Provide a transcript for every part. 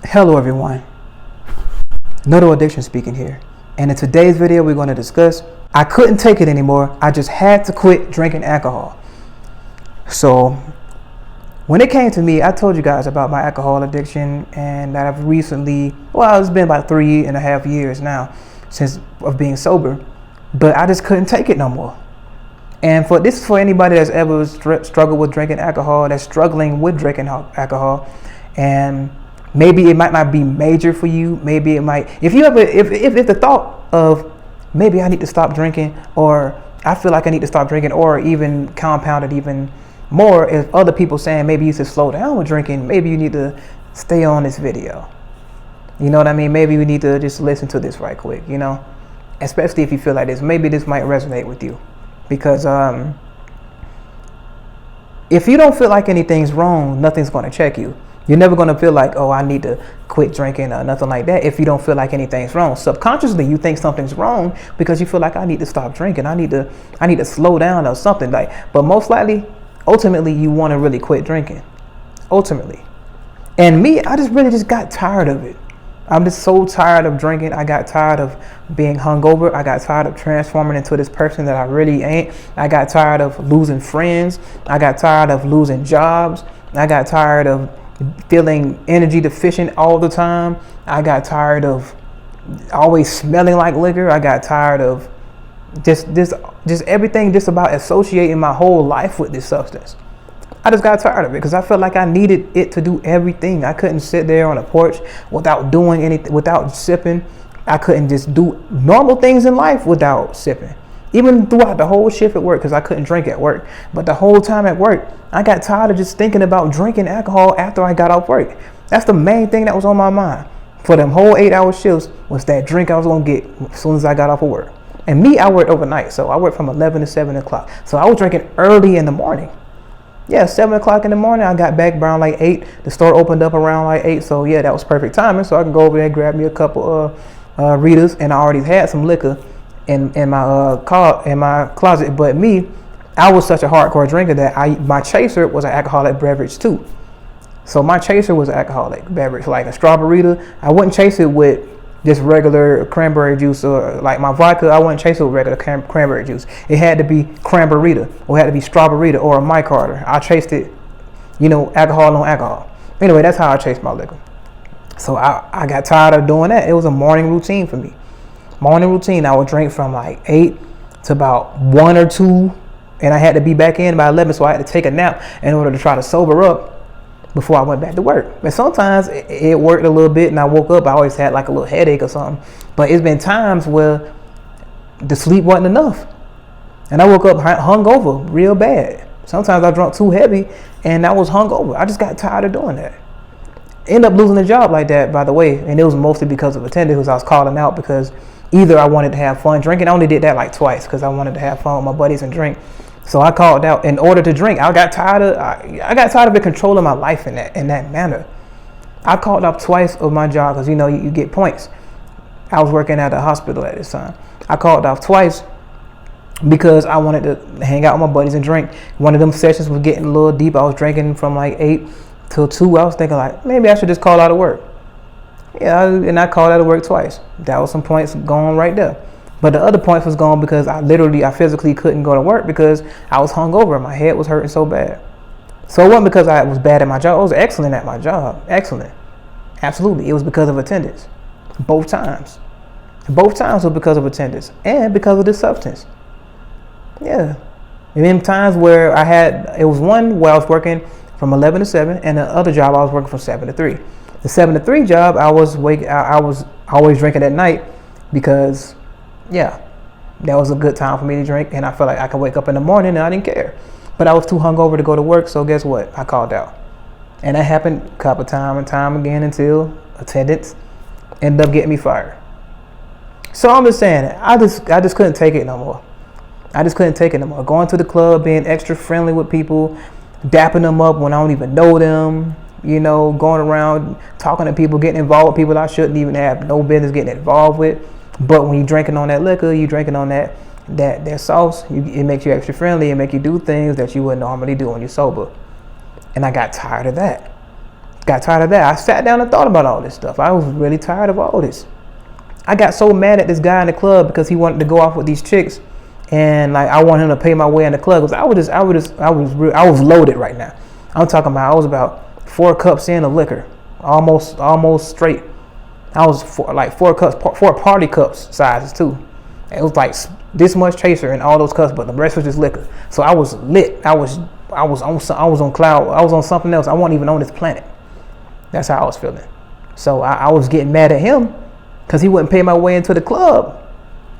Hello everyone, Noto Addiction speaking here, and in today's video we're going to discuss I couldn't take it anymore. I just had to quit drinking alcohol. So when it came to me, I told you guys about my alcohol addiction, and that I've recently, well, it's been about 3.5 years now since of being sober, but I just couldn't take it no more. And for anybody that's ever struggled with drinking alcohol, that's struggling with drinking alcohol, and maybe it might not be major for you. Maybe it might. If the thought of maybe I need to stop drinking, or I feel like I need to stop drinking, or even compounded even more, if other people saying maybe you should slow down with drinking, maybe you need to stay on this video. You know what I mean? Maybe we need to just listen to this right quick. You know, especially if you feel like this. Maybe this might resonate with you, because if you don't feel like anything's wrong, nothing's going to check you. You're never going to feel like, oh, I need to quit drinking or nothing like that if you don't feel like anything's wrong. Subconsciously, you think something's wrong because you feel like I need to stop drinking. I need to slow down or something like. But most likely, ultimately, you want to really quit drinking. Ultimately. And me, I just got tired of it. I'm just so tired of drinking. I got tired of being hungover. I got tired of transforming into this person that I really ain't. I got tired of losing friends. I got tired of losing jobs. I got tired of feeling energy deficient all the time. I got tired of always smelling like liquor. I got tired of just everything, just about associating my whole life with this substance. I just got tired of it because I felt like I needed it to do everything. I couldn't sit there on a porch without doing anything, without sipping. I couldn't just do normal things in life without sipping. Even throughout the whole shift at work, because I couldn't drink at work. But the whole time at work, I got tired of just thinking about drinking alcohol after I got off work. That's the main thing that was on my mind for them whole 8-hour shifts, was that drink I was going to get as soon as I got off of work. And me, I worked overnight, so I worked from 11 to 7 o'clock. So I was drinking early in the morning. Yeah, 7 o'clock in the morning. I got back around like 8. The store opened up around like 8. So yeah, that was perfect timing. So I can go over there and grab me a couple of Ritas, and I already had some liquor in my closet. But me, I was such a hardcore drinker that my chaser was an alcoholic beverage too. So my chaser was an alcoholic beverage, like a strawberry. I wouldn't chase it with just regular cranberry juice, or like my vodka. I wouldn't chase it with regular cranberry juice. It had to be cranberry, or it had to be strawberry, or a Mike Carter. I chased it, alcohol on alcohol. Anyway, that's how I chased my liquor. So I got tired of doing that. It was a morning routine for me. Morning routine, I would drink from like 8 to about 1 or 2, and I had to be back in by 11, so I had to take a nap in order to try to sober up before I went back to work. And sometimes it worked a little bit, and I woke up, I always had like a little headache or something. But it's been times where the sleep wasn't enough, and I woke up hungover real bad. Sometimes I drank too heavy, and I was hungover. I just got tired of doing that. Ended up losing a job like that, by the way, and it was mostly because of attendance. I was calling out because either I wanted to have fun drinking. I only did that like twice because I wanted to have fun with my buddies and drink. So I called out in order to drink. I got tired of it controlling my life in that manner. I called up twice of my job because you get points. I was working at a hospital at this time. I called off twice because I wanted to hang out with my buddies and drink. One of them sessions was getting a little deep. I was drinking from like 8 till 2. I was thinking like, maybe I should just call out of work. Yeah, and I called out of work twice. That was some points gone right there. But the other points was gone because I physically couldn't go to work because I was hungover. My head was hurting so bad. So it wasn't because I was bad at my job. I was excellent at my job. Excellent. Absolutely. It was because of attendance. Both times. Both times were because of attendance and because of the substance. Yeah. And then times where it was one where I was working from 11 to 7, and the other job I was working from 7 to 3. The 7 to 3 job, I was always drinking at night because, yeah, that was a good time for me to drink, and I felt like I could wake up in the morning and I didn't care. But I was too hungover to go to work, so guess what? I called out. And that happened a couple time again until attendance ended up getting me fired. So I'm just saying, I just couldn't take it no more. I just couldn't take it no more. Going to the club, being extra friendly with people, dapping them up when I don't even know them, going around talking to people, getting involved with people I shouldn't even have no business getting involved with. But when you're drinking on that liquor, you're drinking on that sauce, it makes you extra friendly and make you do things that you wouldn't normally do when you're sober. And I got tired of that. Got tired of that. I sat down and thought about all this stuff. I was really tired of all this. I got so mad at this guy in the club because he wanted to go off with these chicks, and like I want him to pay my way in the club. Cause I was loaded right now. I'm talking about I was about 4 cups in of liquor, almost straight. I was 4 cups, 4 party cups sizes too. It was like this much chaser in all those cups, but the rest was just liquor. So I was lit. I was on cloud. I was on something else. I wasn't even on this planet. That's how I was feeling. So I was getting mad at him because he wouldn't pay my way into the club.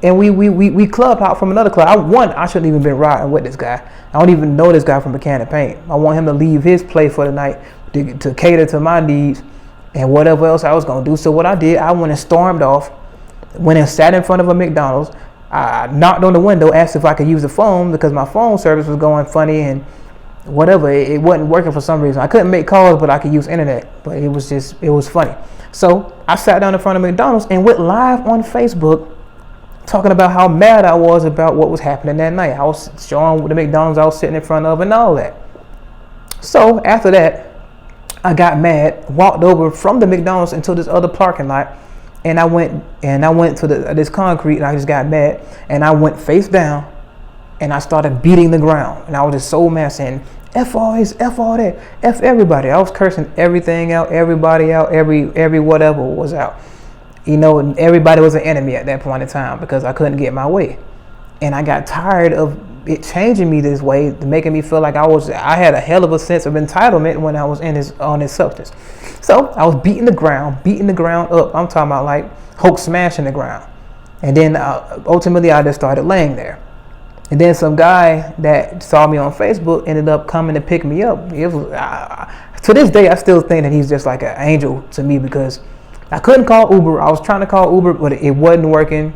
And we club out from another club. I shouldn't even been riding with this guy. I don't even know this guy from a can of paint. I want him to leave his place for the night to cater to my needs and whatever else I was going to do. So what I did, I went and stormed off, went and sat in front of a McDonald's. I knocked on the window, asked if I could use the phone because my phone service was going funny and whatever. It wasn't working for some reason. I couldn't make calls, but I could use internet. But it was funny. So I sat down in front of McDonald's and went live on Facebook talking about how mad I was about what was happening that night. I was showing the McDonald's I was sitting in front of and all that. So after that, I got mad, walked over from the McDonald's into this other parking lot, and I went to this concrete, and I just got mad, and I went face down, and I started beating the ground, and I was just so mad, saying, F all this, F all that, F everybody. I was cursing everything out, everybody out, every whatever was out. You know, and everybody was an enemy at that point in time because I couldn't get my way. And I got tired of it changing me this way, making me feel like I had a hell of a sense of entitlement when I was on this substance. So I was beating the ground up. I'm talking about like Hulk smashing the ground. And then ultimately I just started laying there. And then some guy that saw me on Facebook ended up coming to pick me up. It was to this day I still think that he's just like an angel to me because I couldn't call Uber. I was trying to call Uber, but it wasn't working.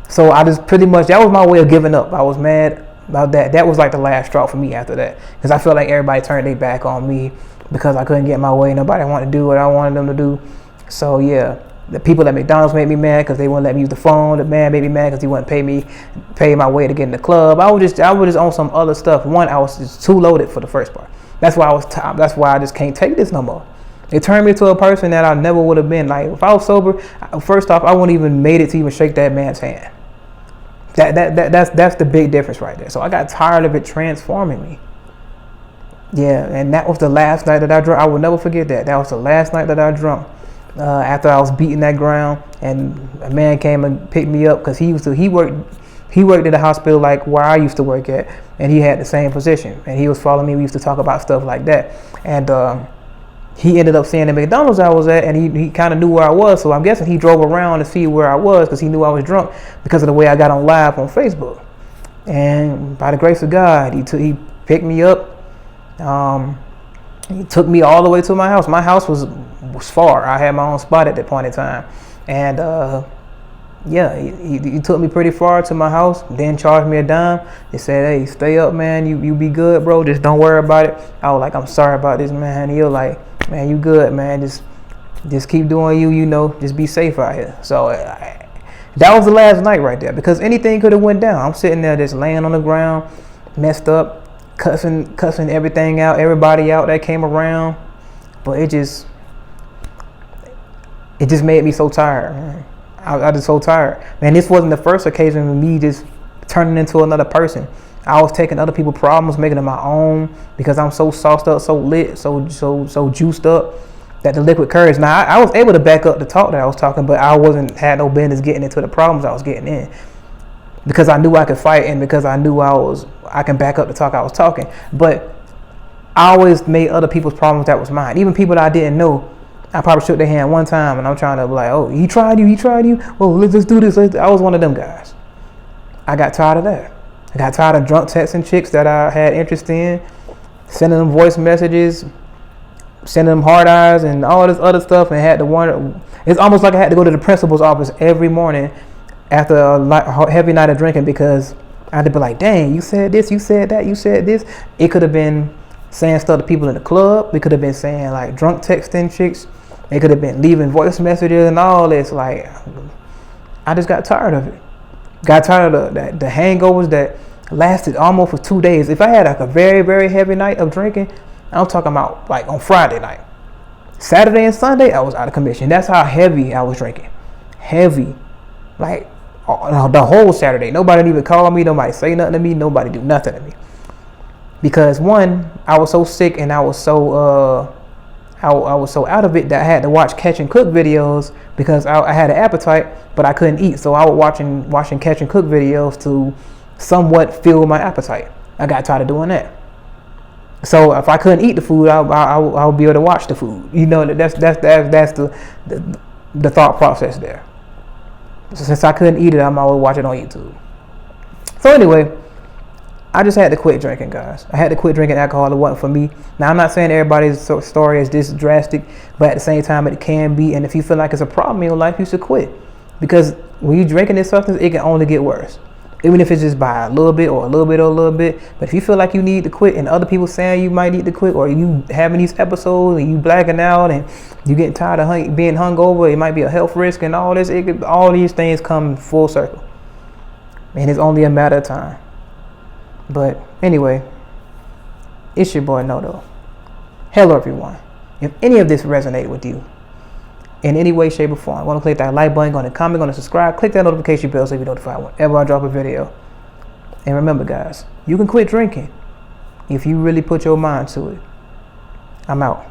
So I just pretty much, that was my way of giving up. I was mad about that. That was like the last straw for me after that. Because I felt like everybody turned their back on me because I couldn't get my way. Nobody wanted to do what I wanted them to do. So yeah, the people at McDonald's made me mad because they wouldn't let me use the phone. The man made me mad because he wouldn't pay my way to get in the club. I was just on some other stuff. One, I was just too loaded for the first part. That's why I just can't take this no more. It turned me to a person that I never would have been. Like if I was sober, first off, I wouldn't even made it to even shake that man's hand. That's the big difference right there. So I got tired of it transforming me. Yeah, and that was the last night that I drunk. I will never forget that. That was the last night that I drunk. After I was beating that ground, and a man came and picked me up because he worked at the hospital like where I used to work at, and he had the same position. And he was following me. We used to talk about stuff like that, and he ended up seeing the McDonald's I was at, and he kind of knew where I was. So I'm guessing he drove around to see where I was because he knew I was drunk because of the way I got on live on Facebook. And by the grace of God, he picked me up. He took me all the way to my house. My house was far. I had my own spot at that point in time. And yeah, he took me pretty far to my house, then charged me a dime. He said, hey, stay up, man. You be good, bro. Just don't worry about it. I was like, I'm sorry about this, man. He was like, man, you good, man. Just keep doing you, you know. Just be safe out here. So that was the last night right there because anything could have went down. I'm sitting there just laying on the ground, messed up, cussing everything out, everybody out that came around. But it just made me so tired, man. I was so tired. Man, this wasn't the first occasion of me just turning into another person. I was taking other people's problems, making them my own because I'm so sauced up, so lit, so juiced up that the liquid courage. Now, I was able to back up the talk that I was talking, but I had no business getting into the problems I was getting in because I knew I could fight and because I knew I can back up the talk I was talking. But I always made other people's problems that was mine. Even people that I didn't know, I probably shook their hand one time and I'm trying to be like, oh, he tried you. Oh, let's do this. I was one of them guys. I got tired of that. I got tired of drunk texting chicks that I had interest in, sending them voice messages, sending them hard eyes and all this other stuff, and had to wonder. It's almost like I had to go to the principal's office every morning after a heavy night of drinking because I had to be like, dang, you said this, you said that, you said this. It could have been saying stuff to people in the club. It could have been saying like drunk texting chicks. It could have been leaving voice messages and all this. Like, I just got tired of it. Got tired of the hangovers that lasted almost for 2 days. If I had like a very, very heavy night of drinking, I'm talking about like on Friday night. Saturday and Sunday, I was out of commission. That's how heavy I was drinking. Heavy. Like, the whole Saturday. Nobody didn't even call me. Nobody say nothing to me. Nobody do nothing to me. Because one, I was so sick and I was so out of it that I had to watch Catch and Cook videos because I had an appetite, but I couldn't eat. So I was watching Catch and Cook videos to somewhat fill my appetite. I got tired of doing that. So if I couldn't eat the food, I'll be able to watch the food. You know, that's the thought process there. So since I couldn't eat it, I'm always watching on YouTube. So anyway, I just had to quit drinking, guys. I had to quit drinking alcohol. It wasn't for me. Now, I'm not saying everybody's story is this drastic, but at the same time, it can be. And if you feel like it's a problem in your life, you should quit. Because when you're drinking this substance, it can only get worse. Even if it's just by a little bit or a little bit or a little bit. But if you feel like you need to quit and other people saying you might need to quit, or you having these episodes and you blacking out and you getting tired of being hungover, it might be a health risk and all this. All these things come full circle. And it's only a matter of time. But anyway, it's your boy Noto. Hello everyone. If any of this resonated with you in any way, shape, or form, I want to click that like button, go to comment, go to subscribe, click that notification bell so you be notified whenever I drop a video. And remember, guys, you can quit drinking if you really put your mind to it. I'm out.